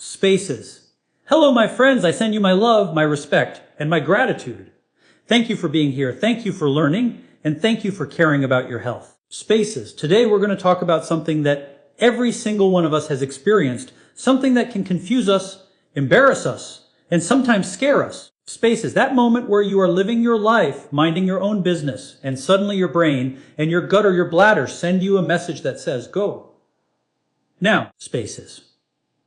Spaces. Hello, my friends. I send you my love, my respect, and my gratitude. Thank you for being here. Thank you for learning, and thank you for caring about your health. Spaces. Today we're going to talk about something that every single one of us has experienced, something that can confuse us, embarrass us, and sometimes scare us. Spaces. That moment where you are living your life, minding your own business, and suddenly your brain and your gut or your bladder send you a message that says, go. Now. Spaces.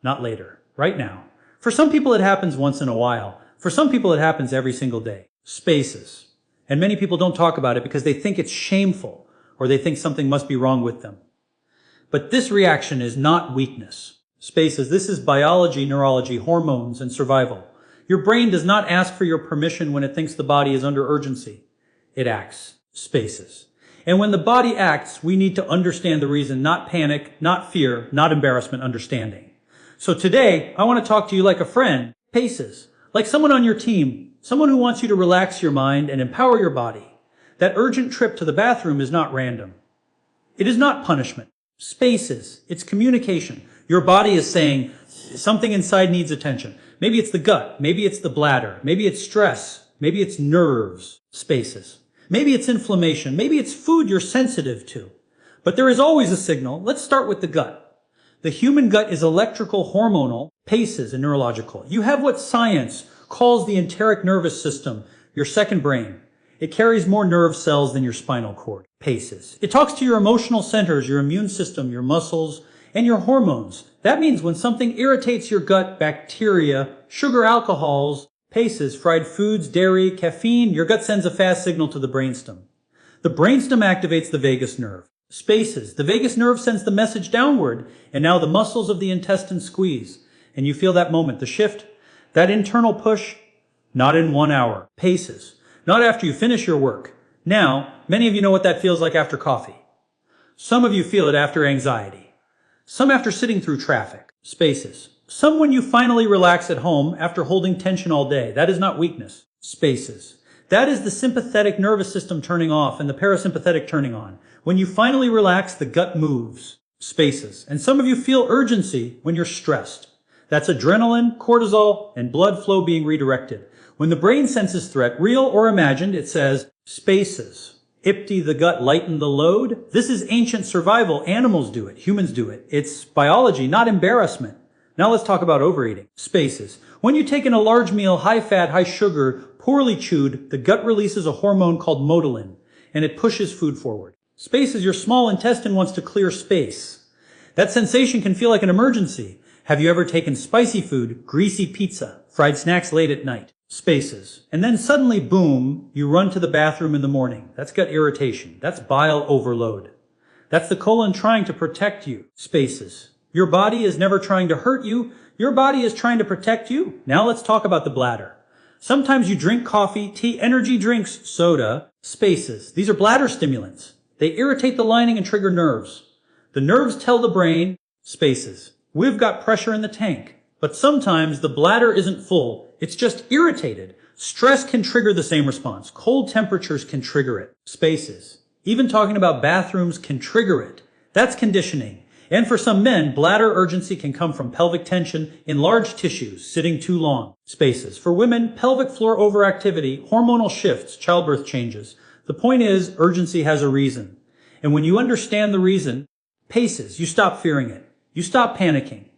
Not later. Right now. For some people it happens once in a while. For some people it happens every single day. Spaces. And many people don't talk about it because they think it's shameful or they think something must be wrong with them. But this reaction is not weakness. Spaces. This is biology, neurology, hormones, and survival. Your brain does not ask for your permission when it thinks the body is under urgency. It acts. Spaces. And when the body acts, we need to understand the reason, not panic, not fear, not embarrassment, understanding. So today, I want to talk to you like a friend, paces, like someone on your team, someone who wants you to relax your mind and empower your body. That urgent trip to the bathroom is not random. It is not punishment. Spaces. It's communication. Your body is saying something inside needs attention. Maybe it's the gut. Maybe it's the bladder. Maybe it's stress. Maybe it's nerves. Spaces. Maybe it's inflammation. Maybe it's food you're sensitive to. But there is always a signal. Let's start with the gut. The human gut is electrical, hormonal, paces, and neurological. You have what science calls the enteric nervous system, your second brain. It carries more nerve cells than your spinal cord. Paces. It talks to your emotional centers, your immune system, your muscles, and your hormones. That means when something irritates your gut, bacteria, sugar, alcohols, paces, fried foods, dairy, caffeine, your gut sends a fast signal to the brainstem. The brainstem activates the vagus nerve. Spaces. The vagus nerve sends the message downward, and now the muscles of the intestine squeeze. And you feel that moment, the shift, that internal push, not in 1 hour. Paces. Not after you finish your work. Now, many of you know what that feels like after coffee. Some of you feel it after anxiety. Some after sitting through traffic. Spaces. Some when you finally relax at home after holding tension all day. That is not weakness. Spaces. That is the sympathetic nervous system turning off and the parasympathetic turning on. When you finally relax, the gut moves. Spaces. And some of you feel urgency when you're stressed. That's adrenaline, cortisol, and blood flow being redirected. When the brain senses threat, real or imagined, it says, spaces. Empty the gut, lighten the load. This is ancient survival. Animals do it. Humans do it. It's biology, not embarrassment. Now let's talk about overeating. Spaces. When you take in a large meal, high fat, high sugar, poorly chewed, the gut releases a hormone called motilin, and it pushes food forward. Spaces. Your small intestine wants to clear space. That sensation can feel like an emergency. Have you ever taken spicy food, greasy pizza, fried snacks late at night? Spaces. And then suddenly, boom, you run to the bathroom in the morning. That's gut irritation. That's bile overload. That's the colon trying to protect you. Spaces. Your body is never trying to hurt you. Your body is trying to protect you. Now let's talk about the bladder. Sometimes you drink coffee, tea, energy drinks, soda. Spaces. These are bladder stimulants. They irritate the lining and trigger nerves. The nerves tell the brain, spaces. We've got pressure in the tank. But sometimes the bladder isn't full. It's just irritated. Stress can trigger the same response. Cold temperatures can trigger it. Spaces. Even talking about bathrooms can trigger it. That's conditioning. And for some men, bladder urgency can come from pelvic tension in large tissues, sitting too long. Spaces. For women, pelvic floor overactivity, hormonal shifts, childbirth changes. The point is, urgency has a reason. And when you understand the reason, paces, you stop fearing it. You stop panicking.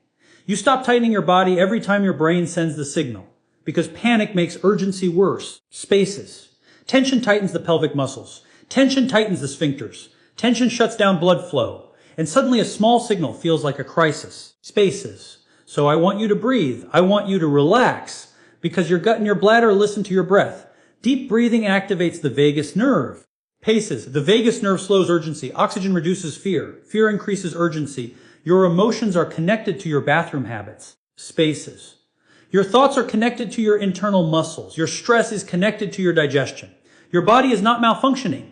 You stop tightening your body every time your brain sends the signal. Because panic makes urgency worse. Spaces. Tension tightens the pelvic muscles. Tension tightens the sphincters. Tension shuts down blood flow. And suddenly a small signal feels like a crisis. Spaces. So I want you to breathe. I want you to relax. Because your gut and your bladder listen to your breath. Deep breathing activates the vagus nerve. Paces. The vagus nerve slows urgency. Oxygen reduces fear. Fear increases urgency. Your emotions are connected to your bathroom habits. Spaces. Your thoughts are connected to your internal muscles. Your stress is connected to your digestion. Your body is not malfunctioning.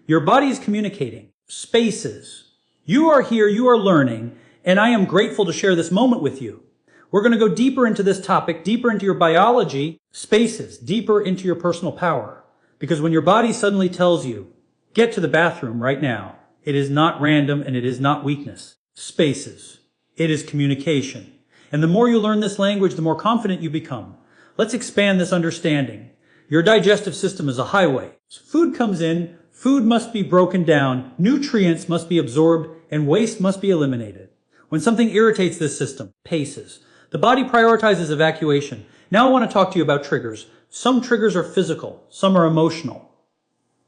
Your body is communicating. Spaces. You are here, you are learning, and I am grateful to share this moment with you. We're going to go deeper into this topic, deeper into your biology, spaces, deeper into your personal power. Because when your body suddenly tells you, get to the bathroom right now, it is not random and it is not weakness. Spaces. It is communication. And the more you learn this language, the more confident you become. Let's expand this understanding. Your digestive system is a highway. So food comes in, food must be broken down, nutrients must be absorbed, and waste must be eliminated. When something irritates this system, paces. The body prioritizes evacuation. Now I want to talk to you about triggers. Some triggers are physical, some are emotional,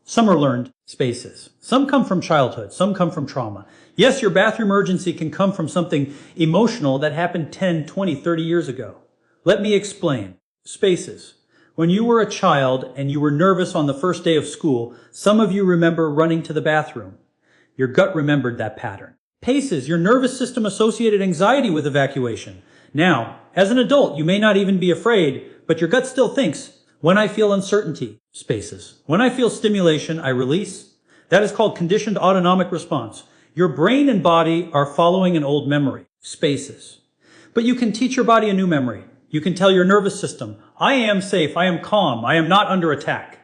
some are learned, spaces. Some come from childhood, some come from trauma. Yes, your bathroom urgency can come from something emotional that happened 10, 20, 30 years ago. Let me explain. Spaces. When you were a child and you were nervous on the first day of school, some of you remember running to the bathroom. Your gut remembered that pattern. Paces. Your nervous system associated anxiety with evacuation. Now, as an adult, you may not even be afraid, but your gut still thinks, when I feel uncertainty, spaces. When I feel stimulation, I release. That is called conditioned autonomic response. Your brain and body are following an old memory, spaces. But you can teach your body a new memory. You can tell your nervous system, I am safe, I am calm, I am not under attack.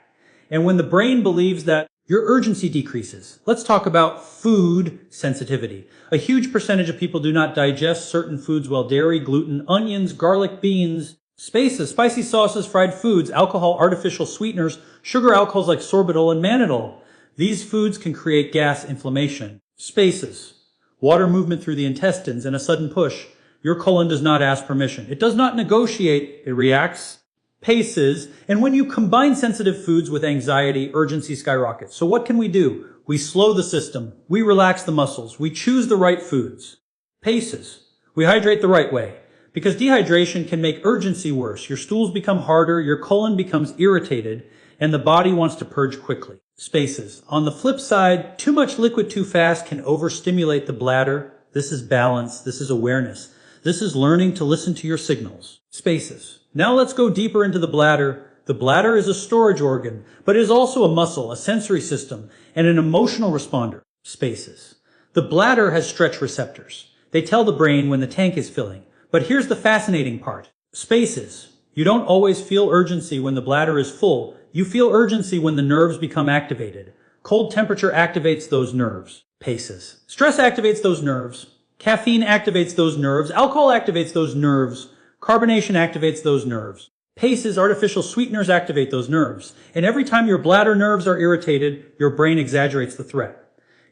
And when the brain believes that, your urgency decreases. Let's talk about food sensitivity. A huge percentage of people do not digest certain foods well. Dairy, gluten, onions, garlic, beans, spaces, spicy sauces, fried foods, alcohol, artificial sweeteners, sugar alcohols like sorbitol and mannitol. These foods can create gas inflammation. Spaces, water movement through the intestines and a sudden push. Your colon does not ask permission. It does not negotiate. It reacts. Paces, and when you combine sensitive foods with anxiety, urgency skyrockets. So what can we do? We slow the system. We relax the muscles. We choose the right foods. Paces. We hydrate the right way. Because dehydration can make urgency worse. Your stools become harder, your colon becomes irritated, and the body wants to purge quickly. Spaces. On the flip side, too much liquid too fast can overstimulate the bladder. This is balance. This is awareness. This is learning to listen to your signals. Spaces. Now let's go deeper into the bladder. The bladder is a storage organ, but it is also a muscle, a sensory system, and an emotional responder. Spaces. The bladder has stretch receptors. They tell the brain when the tank is filling. But here's the fascinating part. Spaces. You don't always feel urgency when the bladder is full. You feel urgency when the nerves become activated. Cold temperature activates those nerves. Paces. Stress activates those nerves. Caffeine activates those nerves. Alcohol activates those nerves. Carbonation activates those nerves. Paces, artificial sweeteners activate those nerves. And every time your bladder nerves are irritated, your brain exaggerates the threat.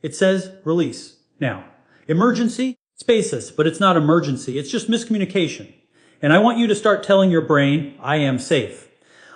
It says, release. Now, emergency, spaces, but it's not emergency. It's just miscommunication. And I want you to start telling your brain, I am safe.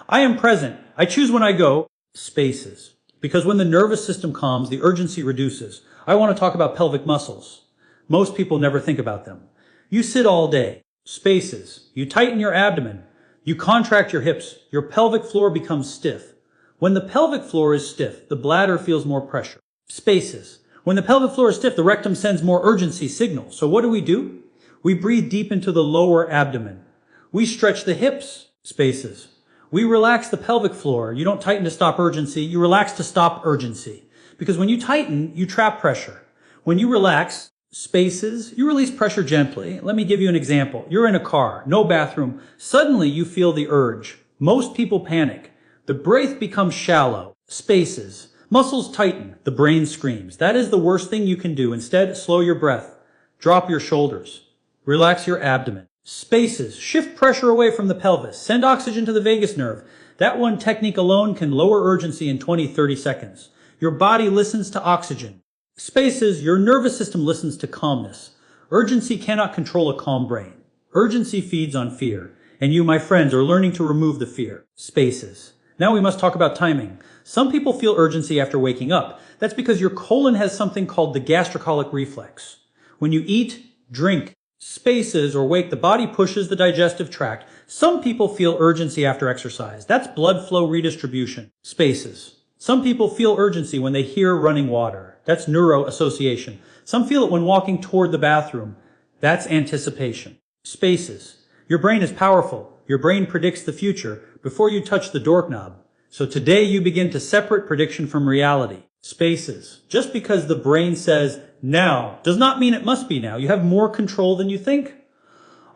I am present. I choose when I go, spaces. Because when the nervous system calms, the urgency reduces. I want to talk about pelvic muscles. Most people never think about them. You sit all day. Spaces. You tighten your abdomen. You contract your hips. Your pelvic floor becomes stiff. When the pelvic floor is stiff, the bladder feels more pressure. Spaces. When the pelvic floor is stiff, the rectum sends more urgency signals. So what do? We breathe deep into the lower abdomen. We stretch the hips. Spaces. We relax the pelvic floor. You don't tighten to stop urgency. You relax to stop urgency. Because when you tighten, you trap pressure. When you relax, spaces, you release pressure gently. Let me give you an example. You're in a car, no bathroom. Suddenly you feel the urge. Most people panic. The breath becomes shallow. Spaces. Muscles tighten. The brain screams. That is the worst thing you can do. Instead, slow your breath. Drop your shoulders. Relax your abdomen. Spaces. Shift pressure away from the pelvis. Send oxygen to the vagus nerve. That one technique alone can lower urgency in 20-30 seconds. Your body listens to oxygen. Spaces, your nervous system listens to calmness. Urgency cannot control a calm brain. Urgency feeds on fear. And you, my friends, are learning to remove the fear. Spaces. Now we must talk about timing. Some people feel urgency after waking up. That's because your colon has something called the gastrocolic reflex. When you eat, drink, spaces, or wake, the body pushes the digestive tract. Some people feel urgency after exercise. That's blood flow redistribution. Spaces. Some people feel urgency when they hear running water. That's neuroassociation. Some feel it when walking toward the bathroom. That's anticipation. Spaces. Your brain is powerful. Your brain predicts the future before you touch the doorknob. So today you begin to separate prediction from reality. Spaces. Just because the brain says now does not mean it must be now. You have more control than you think.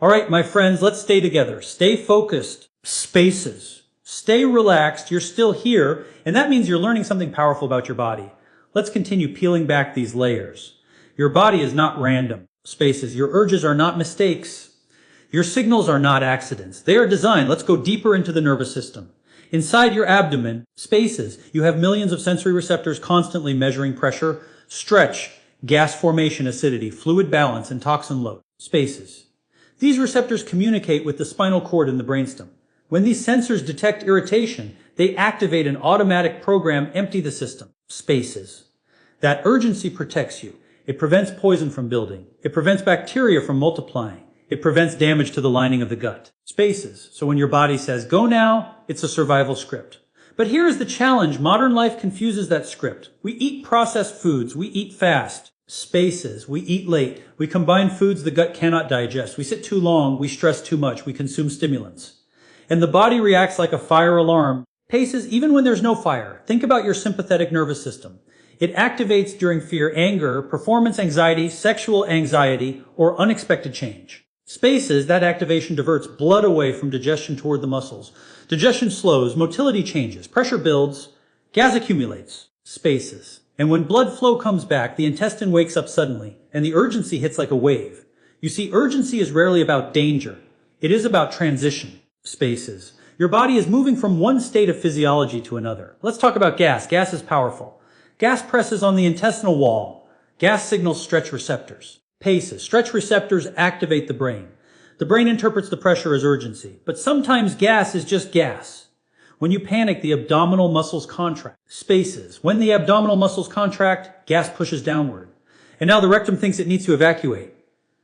All right, my friends, let's stay together. Stay focused. Spaces. Stay relaxed. You're still here, and that means you're learning something powerful about your body. Let's continue peeling back these layers. Your body is not random. Spaces. Your urges are not mistakes. Your signals are not accidents. They are designed. Let's go deeper into the nervous system. Inside your abdomen, spaces, you have millions of sensory receptors constantly measuring pressure, stretch, gas formation, acidity, fluid balance, and toxin load. Spaces. These receptors communicate with the spinal cord in the brainstem. When these sensors detect irritation, they activate an automatic program, empty the system. Spaces. That urgency protects you. It prevents poison from building. It prevents bacteria from multiplying. It prevents damage to the lining of the gut. Spaces. So when your body says, go now, it's a survival script. But here is the challenge. Modern life confuses that script. We eat processed foods. We eat fast. Spaces. We eat late. We combine foods the gut cannot digest. We sit too long. We stress too much. We consume stimulants. And the body reacts like a fire alarm. Paces, even when there's no fire. Think about your sympathetic nervous system. It activates during fear, anger, performance anxiety, sexual anxiety, or unexpected change. Spaces, that activation diverts blood away from digestion toward the muscles. Digestion slows, motility changes, pressure builds, gas accumulates. Spaces. And when blood flow comes back, the intestine wakes up suddenly, and the urgency hits like a wave. You see, urgency is rarely about danger. It is about transition. Spaces. Your body is moving from one state of physiology to another. Let's talk about gas. Gas is powerful. Gas presses on the intestinal wall. Gas signals stretch receptors. Paces. Stretch receptors activate the brain. The brain interprets the pressure as urgency. But sometimes gas is just gas. When you panic, the abdominal muscles contract. Spaces. When the abdominal muscles contract, gas pushes downward. And now the rectum thinks it needs to evacuate.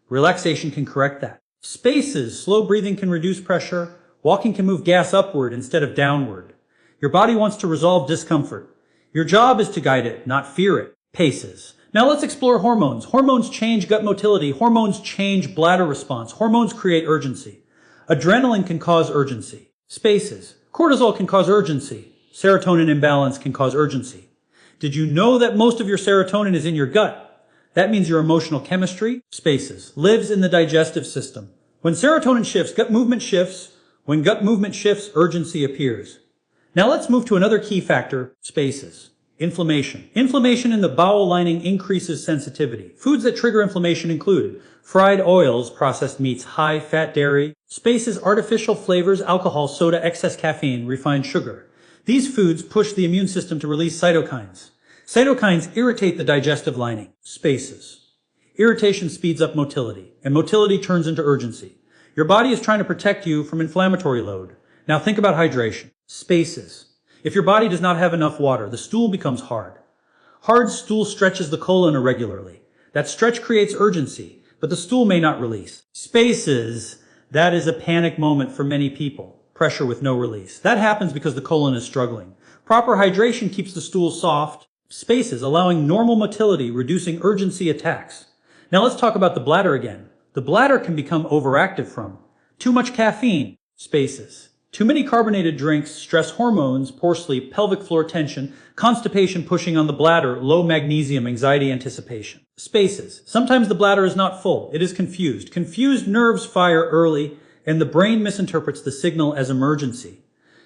Relaxation can correct that. Spaces. Slow breathing can reduce pressure. Walking can move gas upward instead of downward. Your body wants to resolve discomfort. Your job is to guide it, not fear it. Paces. Now let's explore hormones. Hormones change gut motility. Hormones change bladder response. Hormones create urgency. Adrenaline can cause urgency. Spaces. Cortisol can cause urgency. Serotonin imbalance can cause urgency. Did you know that most of your serotonin is in your gut? That means your emotional chemistry, spaces, lives in the digestive system. When serotonin shifts, gut movement shifts. When gut movement shifts, urgency appears. Now let's move to another key factor, spaces. Inflammation. Inflammation in the bowel lining increases sensitivity. Foods that trigger inflammation include fried oils, processed meats, high-fat dairy, spaces, artificial flavors, alcohol, soda, excess caffeine, refined sugar. These foods push the immune system to release cytokines. Cytokines irritate the digestive lining, spaces. Irritation speeds up motility, and motility turns into urgency. Your body is trying to protect you from inflammatory load. Now think about hydration. Spaces. If your body does not have enough water, the stool becomes hard. Hard stool stretches the colon irregularly. That stretch creates urgency, but the stool may not release. Spaces. That is a panic moment for many people. Pressure with no release. That happens because the colon is struggling. Proper hydration keeps the stool soft. Spaces, allowing normal motility, reducing urgency attacks. Now let's talk about the bladder again. The bladder can become overactive from too much caffeine, spaces. Too many carbonated drinks, stress hormones, poor sleep, pelvic floor tension, constipation pushing on the bladder, low magnesium, anxiety, anticipation. Spaces. Sometimes the bladder is not full. It is confused. Confused nerves fire early, and the brain misinterprets the signal as emergency.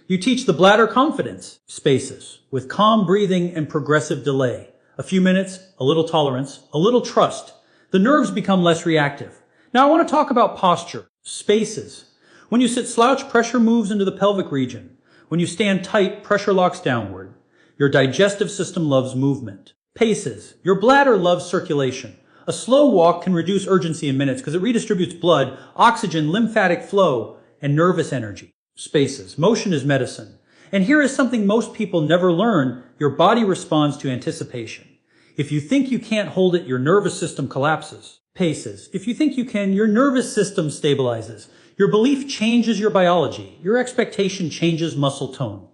You teach the bladder confidence, spaces, with calm breathing and progressive delay. A few minutes, a little tolerance, a little trust. The nerves become less reactive. Now I want to talk about posture, spaces. When you sit slouch, pressure moves into the pelvic region. When you stand tight, pressure locks downward. Your digestive system loves movement. Paces. Your bladder loves circulation. A slow walk can reduce urgency in minutes because it redistributes blood, oxygen, lymphatic flow, and nervous energy. Spaces. Motion is medicine. And here is something most people never learn. Your body responds to anticipation. If you think you can't hold it, your nervous system collapses. Paces. If you think you can, your nervous system stabilizes. Your belief changes your biology. Your expectation changes muscle tone.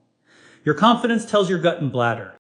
Your confidence tells your gut and bladder.